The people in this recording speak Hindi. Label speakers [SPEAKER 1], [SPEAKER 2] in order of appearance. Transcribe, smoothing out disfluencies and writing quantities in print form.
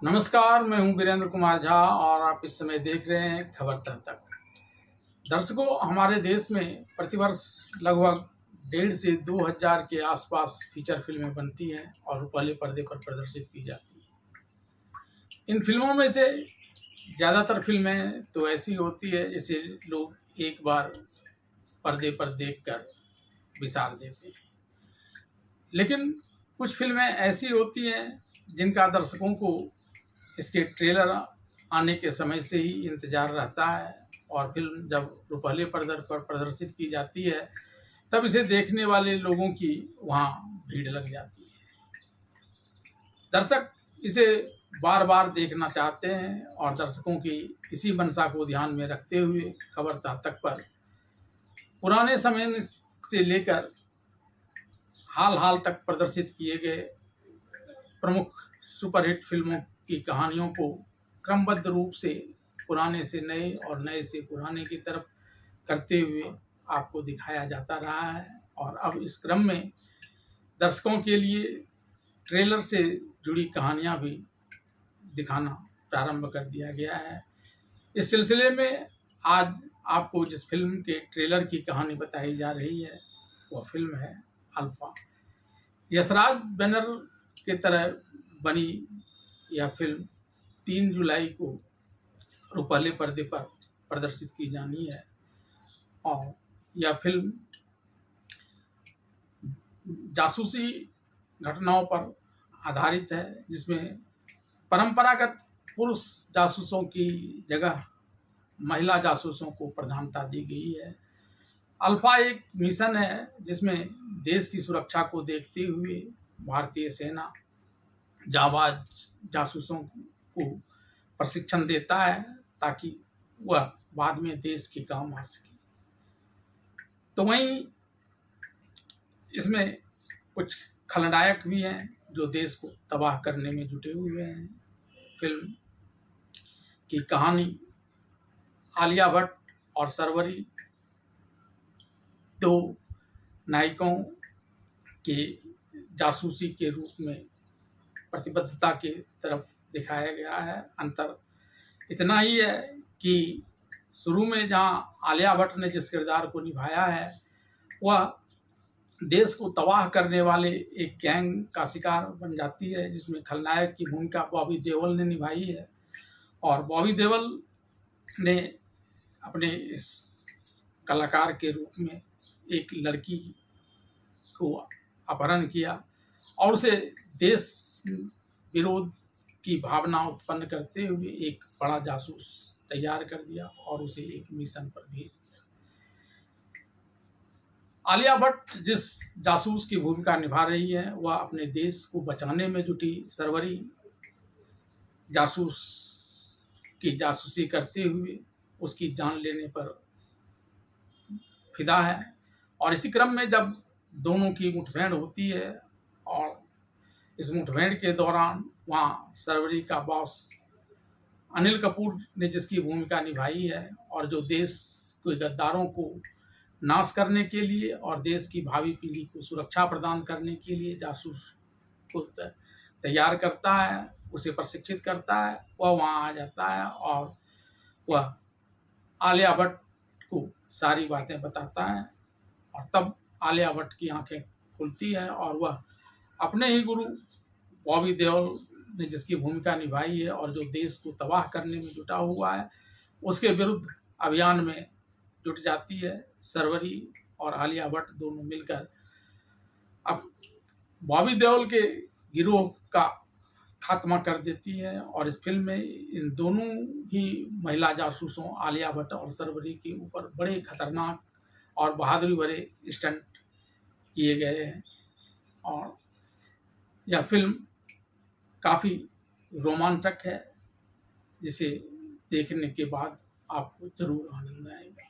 [SPEAKER 1] नमस्कार, मैं हूं वीरेंद्र कुमार झा और आप इस समय देख रहे हैं खबर तक तक। दर्शकों, हमारे देश में प्रतिवर्ष लगभग 1.5 से 2,000 के आसपास फीचर फिल्में बनती हैं और पहले पर्दे पर प्रदर्शित की जाती हैं। इन फिल्मों में से ज़्यादातर फिल्में तो ऐसी होती है जिसे लोग एक बार पर्दे पर देखकर विसार देते हैं, लेकिन कुछ फिल्में ऐसी होती हैं जिनका दर्शकों को इसके ट्रेलर आने के समय से ही इंतज़ार रहता है और फिल्म जब रुपहले पर्दे पर प्रदर्शित की जाती है तब इसे देखने वाले लोगों की वहाँ भीड़ लग जाती है। दर्शक इसे बार बार देखना चाहते हैं और दर्शकों की इसी मंशा को ध्यान में रखते हुए खबर तक पर पुराने समय से लेकर हाल तक प्रदर्शित किए गए प्रमुख सुपरहिट फिल्मों की कहानियों को क्रमबद्ध रूप से पुराने से नए और नए से पुराने की तरफ करते हुए आपको दिखाया जाता रहा है। और अब इस क्रम में दर्शकों के लिए ट्रेलर से जुड़ी कहानियां भी दिखाना प्रारंभ कर दिया गया है। इस सिलसिले में आज आपको जिस फिल्म के ट्रेलर की कहानी बताई जा रही है वह फिल्म है अल्फा। यशराज बैनर के तरह बनी यह फिल्म 3 जुलाई को रुपहले पर्दे पर प्रदर्शित की जानी है और यह फिल्म जासूसी घटनाओं पर आधारित है, जिसमें परंपरागत पुरुष जासूसों की जगह महिला जासूसों को प्रधानता दी गई है। अल्फा एक मिशन है जिसमें देश की सुरक्षा को देखते हुए भारतीय सेना जाबाज जासूसों को प्रशिक्षण देता है ताकि वह बाद में देश के काम आ सके। तो वहीं इसमें कुछ खलनायक भी हैं जो देश को तबाह करने में जुटे हुए हैं। फिल्म की कहानी आलिया भट्ट और सरवरी, 2 नायिकों के जासूसी के रूप में प्रतिबद्धता की तरफ दिखाया गया है। अंतर इतना ही है कि शुरू में जहां आलिया भट्ट ने जिस किरदार को निभाया है वह देश को तबाह करने वाले एक गैंग का शिकार बन जाती है, जिसमें खलनायक की भूमिका बॉबी देओल ने निभाई है। और बॉबी देओल ने अपने इस कलाकार के रूप में एक लड़की को अपहरण किया और उसे देश विरोध की भावना उत्पन्न करते हुए एक बड़ा जासूस तैयार कर दिया और उसे एक मिशन पर भेज दिया। आलिया भट्ट जिस जासूस की भूमिका निभा रही है वह अपने देश को बचाने में जुटी सरवरी जासूस की जासूसी करते हुए उसकी जान लेने पर फिदा है। और इसी क्रम में जब दोनों की मुठभेड़ होती है और इस मुठभेड़ के दौरान वहाँ सरवरी का बॉस अनिल कपूर ने जिसकी भूमिका निभाई है और जो देश के गद्दारों को नाश करने के लिए और देश की भावी पीढ़ी को सुरक्षा प्रदान करने के लिए जासूस को तैयार करता है, उसे प्रशिक्षित करता है, वह वहाँ आ जाता है और वह आलिया भट्ट को सारी बातें बताता है। और तब आलिया भट्ट की आंखें खुलती है और वह अपने ही गुरु बॉबी देओल ने जिसकी भूमिका निभाई है और जो देश को तबाह करने में जुटा हुआ है उसके विरुद्ध अभियान में जुट जाती है। सरवरी और आलिया भट्ट दोनों मिलकर अब बॉबी देओल के गिरोह का खात्मा कर देती है और इस फिल्म में इन दोनों ही महिला जासूसों आलिया भट्ट और सरवरी के ऊपर बड़े खतरनाक और बहादुरी भरे स्टंट किए गए हैं और यह फिल्म काफ़ी रोमांचक है, जिसे देखने के बाद आपको जरूर आनंद आएगा।